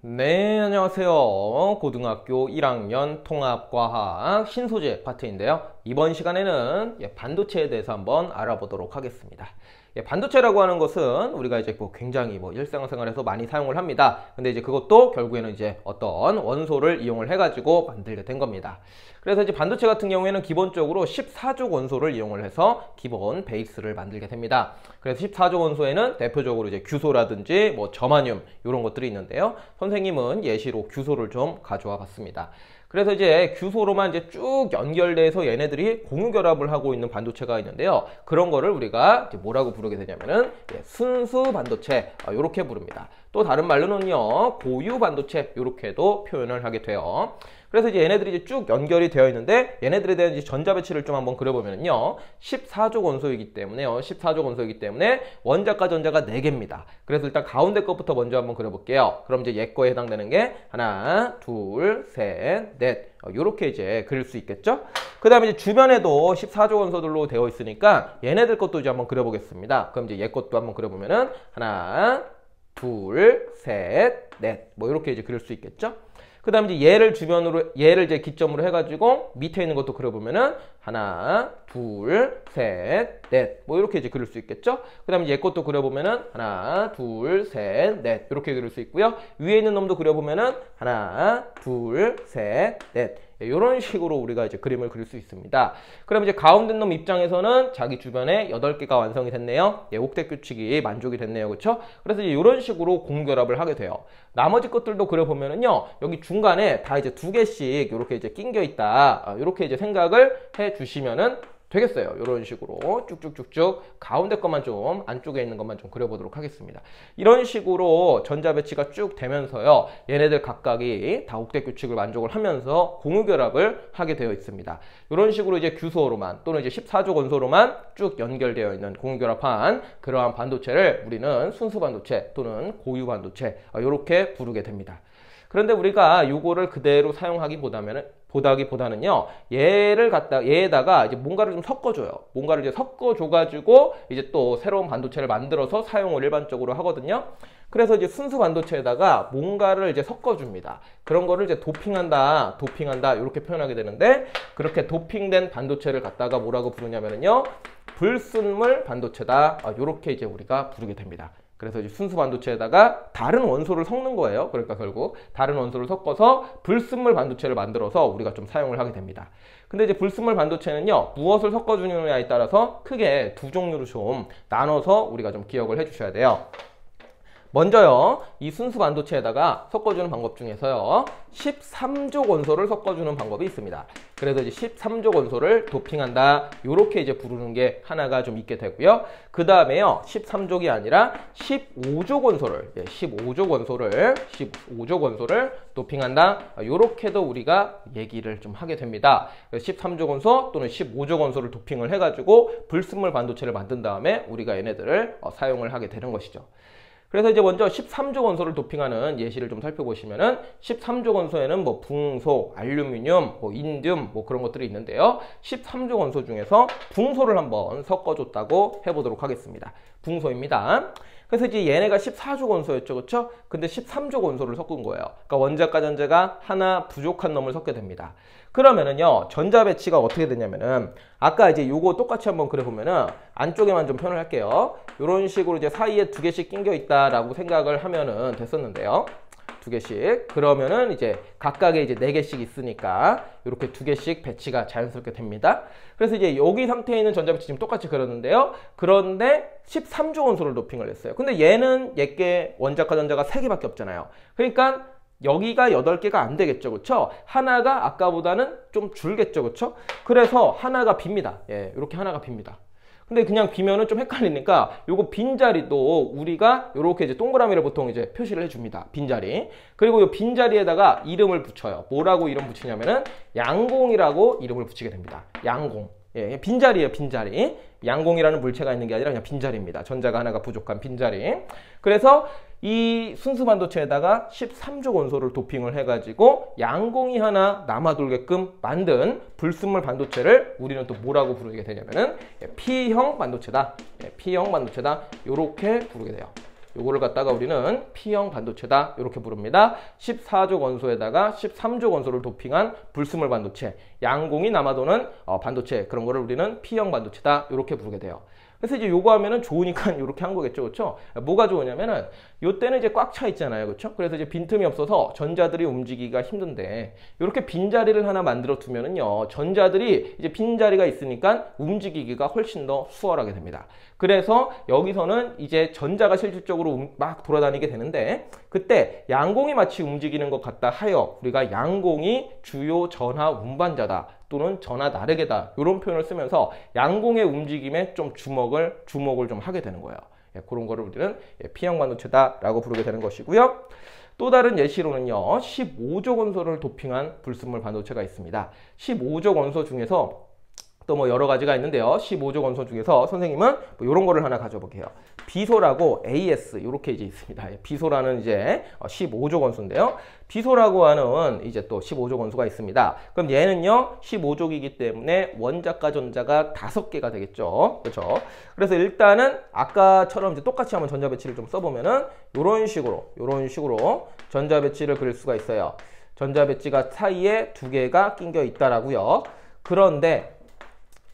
네, 안녕하세요. 고등학교 1학년 통합과학 신소재 파트인데요. 이번 시간에는 반도체에 대해서 한번 알아보도록 하겠습니다. 반도체라고 하는 것은 우리가 이제 굉장히 일상생활에서 많이 사용을 합니다. 근데 이제 그것도 결국에는 이제 어떤 원소를 이용을 해가지고 만들게 된 겁니다. 그래서 이제 반도체 같은 경우에는 기본적으로 14족 원소를 이용을 해서 기본 베이스를 만들게 됩니다. 그래서 14족 원소에는 대표적으로 이제 규소라든지 저마늄 이런 것들이 있는데요. 선생님은 예시로 규소를 좀 가져와 봤습니다. 그래서 이제 규소로만 이제 쭉 연결돼서 얘네들이 공유결합을 하고 있는 반도체가 있는데요. 그런 거를 우리가 이제 뭐라고 부르게 되냐면은 순수 반도체 이렇게 부릅니다. 또 다른 말로는요, 고유 반도체 이렇게도 표현을 하게 돼요. 그래서 이제 얘네들이 이제 쭉 연결이 되어 있는데 얘네들에 대한 이제 전자 배치를 좀 한번 그려보면요. 14족 원소이기 때문에요. 14족 원소이기 때문에 원자과 전자가 4개입니다. 그래서 일단 가운데 것부터 먼저 한번 그려볼게요. 그럼 이제 얘 거에 해당되는 게 하나, 둘, 셋, 넷. 요렇게 이제 그릴 수 있겠죠? 그 다음에 이제 주변에도 14족 원소들로 되어 있으니까 얘네들 것도 이제 한번 그려보겠습니다. 그럼 이제 얘 것도 한번 그려보면은 하나, 둘, 셋, 넷. 이렇게 이제 그릴 수 있겠죠? 그 다음에 이제 얘를 이제 기점으로 해가지고 밑에 있는 것도 그려보면은 하나, 둘, 셋, 넷. 이렇게 이제 그릴 수 있겠죠? 그 다음에 얘 것도 그려보면은 하나, 둘, 셋, 넷. 이렇게 그릴 수 있고요. 위에 있는 놈도 그려보면은 하나, 둘, 셋, 넷. 이런 식으로 우리가 이제 그림을 그릴 수 있습니다. 그럼 이제 가운데 놈 입장에서는 자기 주변에 8개가 완성이 됐네요. 옥텟 규칙이 만족이 됐네요. 그렇죠? 그래서 이제 이런 식으로 공결합을 하게 돼요. 나머지 것들도 그려보면은요, 여기 중간에 다 이제 2개씩 이렇게 이제 낑겨 있다. 이렇게 이제 생각을 해 주시면은 되겠어요. 이런 식으로 쭉쭉쭉쭉 가운데 것만 좀 안쪽에 있는 것만 좀 그려보도록 하겠습니다. 이런 식으로 전자 배치가 쭉 되면서요. 얘네들 각각이 다 옥텟 규칙을 만족을 하면서 공유결합을 하게 되어 있습니다. 이런 식으로 이제 규소로만 또는 이제 14족 원소로만 쭉 연결되어 있는 공유결합한 그러한 반도체를 우리는 순수 반도체 또는 고유 반도체 이렇게 부르게 됩니다. 그런데 우리가 이거를 그대로 보다기보다는요, 얘에다가 이제 뭔가를 좀 섞어줘요. 뭔가를 이제 섞어줘가지고 이제 또 새로운 반도체를 만들어서 사용을 일반적으로 하거든요. 그래서 이제 순수 반도체에다가 뭔가를 이제 섞어줍니다. 그런 거를 이제 도핑한다 이렇게 표현하게 되는데, 그렇게 도핑된 반도체를 갖다가 뭐라고 부르냐면요, 불순물 반도체다. 이렇게 이제 우리가 부르게 됩니다. 그래서 이제 순수 반도체에다가 다른 원소를 섞는 거예요. 그러니까 결국 다른 원소를 섞어서 불순물 반도체를 만들어서 우리가 좀 사용을 하게 됩니다. 근데 이제 불순물 반도체는요, 무엇을 섞어주느냐에 따라서 크게 두 종류로 좀 나눠서 우리가 좀 기억을 해주셔야 돼요. 먼저요, 이 순수 반도체에다가 섞어주는 방법 중에서요, 13족 원소를 섞어주는 방법이 있습니다. 그래서 이제 13족 원소를 도핑한다, 요렇게 이제 부르는 게 하나가 좀 있게 되고요. 그 다음에요, 13족이 아니라 15족 원소를 도핑한다, 요렇게도 우리가 얘기를 좀 하게 됩니다. 13족 원소 또는 15족 원소를 도핑을 해가지고 불순물 반도체를 만든 다음에 우리가 얘네들을 사용을 하게 되는 것이죠. 그래서 이제 먼저 13족 원소를 도핑하는 예시를 좀 살펴보시면은 13족 원소에는 붕소, 알루미늄, 인듐 그런 것들이 있는데요. 13족 원소 중에서 붕소를 한번 섞어줬다고 해보도록 하겠습니다. 붕소입니다. 그래서 이제 얘네가 14족 원소였죠, 그렇죠? 근데 13족 원소를 섞은 거예요. 그러니까 원자과 전자가 하나 부족한 놈을 섞게 됩니다. 그러면은요, 전자 배치가 어떻게 되냐면은 아까 이제 요거 똑같이 한번 그려보면은 안쪽에만 좀 표현을 할게요. 이런 식으로 이제 사이에 2개씩 낑겨 있다라고 생각을 하면은 됐었는데요. 2개씩. 그러면은 이제 각각에 이제 4개씩 있으니까 이렇게 2개씩 배치가 자연스럽게 됩니다. 그래서 이제 여기 상태에 있는 전자 배치 지금 똑같이 그렸는데요. 그런데 13족 원소를 도핑을 했어요. 근데 얘는 얘께 원자과 전자가 3개밖에 없잖아요. 그러니까 여기가 8개가 안 되겠죠, 그렇죠? 하나가 아까보다는 좀 줄겠죠, 그렇죠? 그래서 하나가 빕니다. 이렇게 하나가 빕니다. 근데 그냥 비면은 좀 헷갈리니까 요거 빈자리도 우리가 요렇게 이제 동그라미를 보통 이제 표시를 해줍니다. 빈자리. 그리고 요 빈자리에다가 이름을 붙여요. 뭐라고 이름 붙이냐면은 양공이라고 이름을 붙이게 됩니다. 양공. 빈자리예요, 빈자리. 양공이라는 물체가 있는 게 아니라 그냥 빈자리입니다. 전자가 하나가 부족한 빈자리. 그래서 이 순수 반도체에다가 13족 원소를 도핑을 해가지고 양공이 하나 남아돌게끔 만든 불순물 반도체를 우리는 또 뭐라고 부르게 되냐면은 P형 반도체다. P형 반도체다. 요렇게 부르게 돼요. 요거를 갖다가 우리는 P형 반도체다 이렇게 부릅니다. 14족 원소에다가 13족 원소를 도핑한 불순물 반도체, 양공이 남아도는 반도체, 그런 거를 우리는 P형 반도체다 이렇게 부르게 돼요. 그래서 이제 요거 하면은 좋으니까 이렇게 한 거겠죠, 그렇죠? 뭐가 좋으냐면은 요때는 이제 꽉 차 있잖아요, 그렇죠? 그래서 이제 빈틈이 없어서 전자들이 움직이기가 힘든데 이렇게 빈자리를 하나 만들어 두면은요, 전자들이 이제 빈자리가 있으니까 움직이기가 훨씬 더 수월하게 됩니다. 그래서 여기서는 이제 전자가 실질적으로 막 돌아다니게 되는데, 그때 양공이 마치 움직이는 것 같다 하여 우리가 양공이 주요 전하 운반자다 또는 전하 나르게다 이런 표현을 쓰면서 양공의 움직임에 좀 주목을 좀 하게 되는 거예요. 그런 거를 우리는 P형 반도체다라고 부르게 되는 것이고요. 또 다른 예시로는요, 15족 원소를 도핑한 불순물 반도체가 있습니다. 15족 원소 중에서 또 뭐 여러 가지가 있는데요. 15족 원소 중에서 선생님은 뭐 이런 거를 하나 가져볼게요. 비소라고 AS 이렇게 이제 있습니다. 비소라는 이제 15족 원소인데요. 비소라고 하는 이제 또 15족 원소가 있습니다. 그럼 얘는요 15족이기 때문에 원자과 전자가 5개가 되겠죠. 그렇죠? 그래서 일단은 아까처럼 이제 똑같이 한번 전자 배치를 좀 써보면은 이런 식으로 전자 배치를 그릴 수가 있어요. 전자 배치가 사이에 2개가 낑겨 있다라고요. 그런데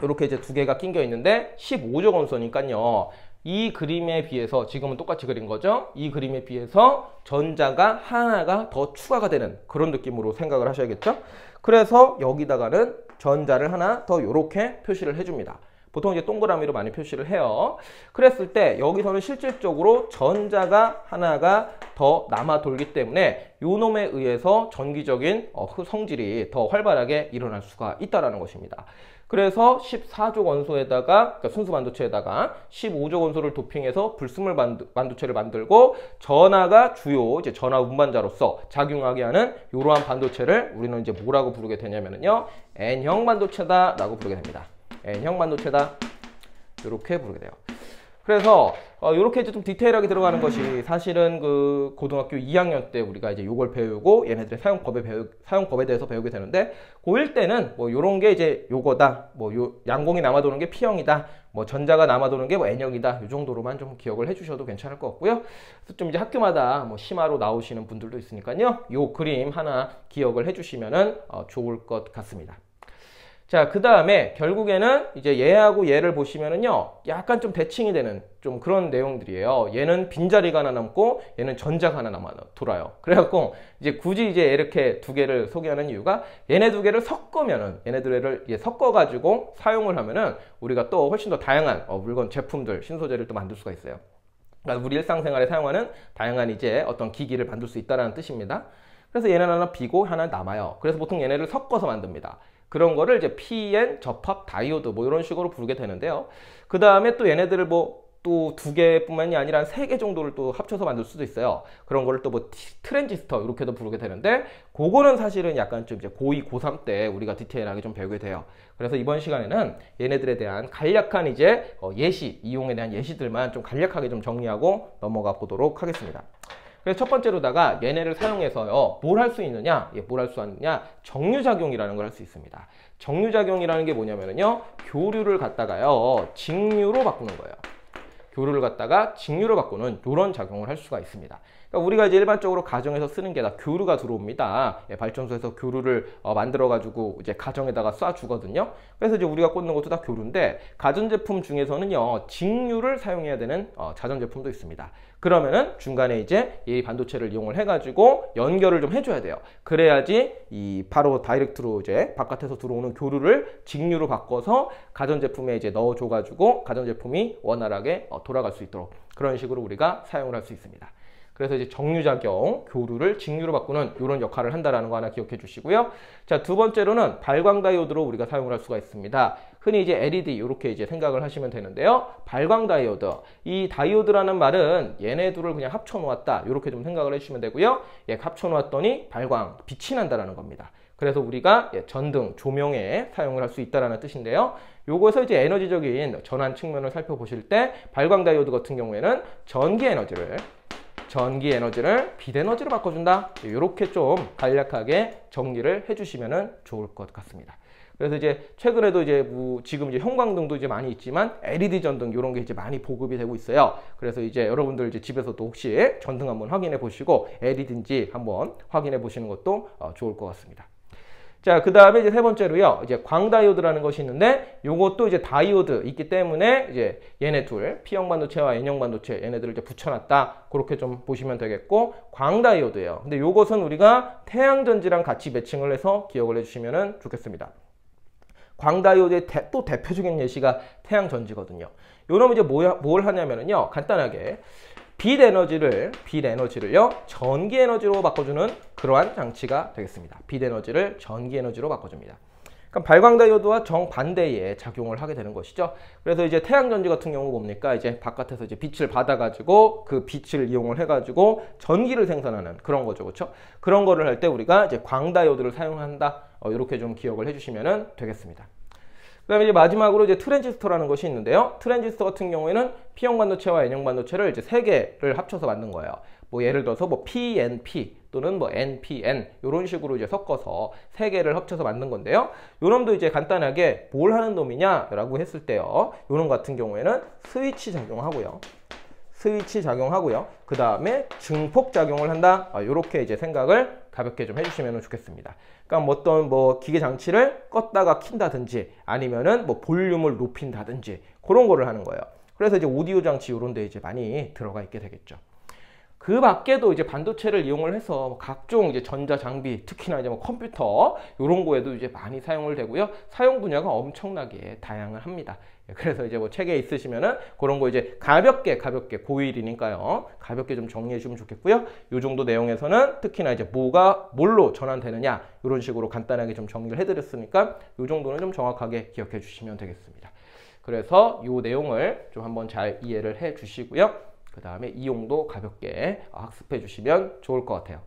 이렇게 이제 2개가 낑겨 있는데 15족 원소니까요. 이 그림에 비해서 지금은 똑같이 그린 거죠. 이 그림에 비해서 전자가 하나가 더 추가가 되는 그런 느낌으로 생각을 하셔야겠죠. 그래서 여기다가는 전자를 하나 더 이렇게 표시를 해줍니다. 보통 이제 동그라미로 많이 표시를 해요. 그랬을 때 여기서는 실질적으로 전자가 하나가 더 남아 돌기 때문에 요 놈에 의해서 전기적인 성질이 더 활발하게 일어날 수가 있다는 것입니다. 그래서 14족 원소에다가, 그러니까 순수 반도체에다가 15족 원소를 도핑해서 불순물 반도체를 만들고 전하가 주요 이제 전하 운반자로서 작용하게 하는 이러한 반도체를 우리는 이제 뭐라고 부르게 되냐면요, N형 반도체다라고 부르게 됩니다. N형 반도체다 이렇게 부르게 돼요. 그래서 이렇게 이제 좀 디테일하게 들어가는 것이 사실은 그 고등학교 2학년 때 우리가 이제 요걸 배우고 얘네들의 사용법에 대해서 배우게 되는데, 고1 때는 뭐 요런 게 이제 요거다, 뭐 요 양공이 남아도는 게 P형이다, 뭐 전자가 남아도는 게 뭐 N형이다, 요 정도로만 좀 기억을 해주셔도 괜찮을 것 같고요. 그래서 좀 이제 학교마다 뭐 심화로 나오시는 분들도 있으니까요, 요 그림 하나 기억을 해주시면은 좋을 것 같습니다. 자, 그 다음에 결국에는 이제 얘하고 얘를 보시면은요, 약간 좀 대칭이 되는 좀 그런 내용들이에요. 얘는 빈자리가 하나 남고 얘는 전자가 하나 남아 돌아요. 그래갖고 이제 굳이 이제 이렇게 2개를 소개하는 이유가, 얘네 2개를 섞으면은, 얘네들을 섞어가지고 사용을 하면은 우리가 또 훨씬 더 다양한 물건, 제품들, 신소재를 또 만들 수가 있어요. 그러니까 우리 일상생활에 사용하는 다양한 이제 어떤 기기를 만들 수 있다는 뜻입니다. 그래서 얘는 하나 비고 하나 남아요. 그래서 보통 얘네를 섞어서 만듭니다. 그런 거를 이제 PN 접합 다이오드 뭐 이런 식으로 부르게 되는데요. 그 다음에 또 얘네들을 뭐 또 2개뿐만이 아니라 한 3개 정도를 또 합쳐서 만들 수도 있어요. 그런 거를 또 뭐 트랜지스터 이렇게도 부르게 되는데, 그거는 사실은 약간 좀 이제 고2, 고3 때 우리가 디테일하게 좀 배우게 돼요. 그래서 이번 시간에는 얘네들에 대한 간략한 이제 예시, 이용에 대한 예시들만 좀 간략하게 좀 정리하고 넘어가 보도록 하겠습니다. 그래서 첫 번째로다가 얘네를 사용해서요, 뭘 할 수 있느냐? 뭘 할 수 있느냐? 정류작용이라는 걸 할 수 있습니다. 정류작용이라는 게 뭐냐면요, 교류를 갖다가요, 직류로 바꾸는 거예요. 교류를 갖다가 직류로 바꾸는 이런 작용을 할 수가 있습니다. 그러니까 우리가 이제 일반적으로 가정에서 쓰는 게 다 교류가 들어옵니다. 발전소에서 교류를 만들어가지고 이제 가정에다가 쏴주거든요. 그래서 이제 우리가 꽂는 것도 다 교류인데, 가전제품 중에서는요, 직류를 사용해야 되는 자전제품도 있습니다. 그러면은 중간에 이제 이 반도체를 이용을 해가지고 연결을 좀 해줘야 돼요. 그래야지 이 바로 다이렉트로 이제 바깥에서 들어오는 교류를 직류로 바꿔서 가전제품에 이제 넣어줘가지고 가전제품이 원활하게 돌아갈 수 있도록 그런 식으로 우리가 사용을 할 수 있습니다. 그래서 이제 정류작용, 교류를 직류로 바꾸는 이런 역할을 한다는 거 하나 기억해 주시고요. 자, 두 번째로는 발광 다이오드로 우리가 사용을 할 수가 있습니다. 흔히 이제 LED 이렇게 이제 생각을 하시면 되는데요. 발광 다이오드, 이 다이오드라는 말은 얘네 둘을 그냥 합쳐 놓았다 이렇게 좀 생각을 해주시면 되고요. 합쳐 놓았더니 발광, 빛이 난다라는 겁니다. 그래서 우리가 전등, 조명에 사용을 할 수 있다는 뜻인데요. 요거에서 이제 에너지적인 전환 측면을 살펴보실 때 발광 다이오드 같은 경우에는 전기 에너지를 빛 에너지로 바꿔준다. 이렇게 좀 간략하게 정리를 해주시면 좋을 것 같습니다. 그래서 이제 최근에도 이제 뭐 지금 이제 형광등도 이제 많이 있지만 LED 전등 이런 게 이제 많이 보급이 되고 있어요. 그래서 이제 여러분들 이제 집에서도 혹시 전등 한번 확인해 보시고 LED인지 한번 확인해 보시는 것도 좋을 것 같습니다. 자, 그 다음에 이제 세 번째로요, 이제 광다이오드라는 것이 있는데, 요것도 이제 다이오드 있기 때문에, 이제 얘네 둘, P형 반도체와 N형 반도체, 얘네들을 이제 붙여놨다. 그렇게 좀 보시면 되겠고, 광다이오드예요. 근데 요것은 우리가 태양전지랑 같이 매칭을 해서 기억을 해주시면 좋겠습니다. 광다이오드의 또 대표적인 예시가 태양전지거든요. 요놈 이제 뭘 하냐면요, 간단하게. 빛 에너지를요, 전기 에너지로 바꿔주는 그러한 장치가 되겠습니다. 빛 에너지를 전기 에너지로 바꿔줍니다. 그럼 발광다이오드와 정반대의 작용을 하게 되는 것이죠. 그래서 이제 태양전지 같은 경우 뭡니까? 이제 바깥에서 이제 빛을 받아가지고 그 빛을 이용을 해가지고 전기를 생산하는 그런 거죠. 그렇죠? 그런 거를 할 때 우리가 이제 광다이오드를 사용한다. 이렇게 좀 기억을 해주시면 되겠습니다. 그 다음에 이제 마지막으로 이제 트랜지스터라는 것이 있는데요. 트랜지스터 같은 경우에는 P형 반도체와 N형 반도체를 이제 세 개를 합쳐서 만든 거예요. 뭐 예를 들어서 뭐 PNP 또는 뭐 NPN 이런 식으로 이제 섞어서 세 개를 합쳐서 만든 건데요. 요놈도 이제 간단하게 뭘 하는 놈이냐라고 했을 때요. 요놈 같은 경우에는 스위치 작용하고요. 그 다음에 증폭 작용을 한다. 이렇게 이제 생각을 가볍게 좀 해주시면 좋겠습니다. 그러니까 어떤 뭐 기계 장치를 껐다가 킨다든지 아니면은 뭐 볼륨을 높인다든지 그런 거를 하는 거예요. 그래서 이제 오디오 장치 이런 데 이제 많이 들어가 있게 되겠죠. 그 밖에도 이제 반도체를 이용을 해서 각종 이제 전자 장비, 특히나 이제 뭐 컴퓨터 이런 거에도 이제 많이 사용을 되고요. 사용 분야가 엄청나게 다양을 합니다. 그래서 이제 뭐 책에 있으시면은 그런 거 이제 가볍게 고1이니까요. 가볍게 좀 정리해 주면 좋겠고요. 이 정도 내용에서는 특히나 이제 뭐가 뭘로 전환되느냐 이런 식으로 간단하게 좀 정리를 해드렸으니까 이 정도는 좀 정확하게 기억해 주시면 되겠습니다. 그래서 이 내용을 좀 한번 잘 이해를 해 주시고요. 그 다음에 이용도 가볍게 학습해 주시면 좋을 것 같아요.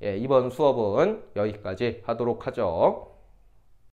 예, 이번 수업은 여기까지 하도록 하죠.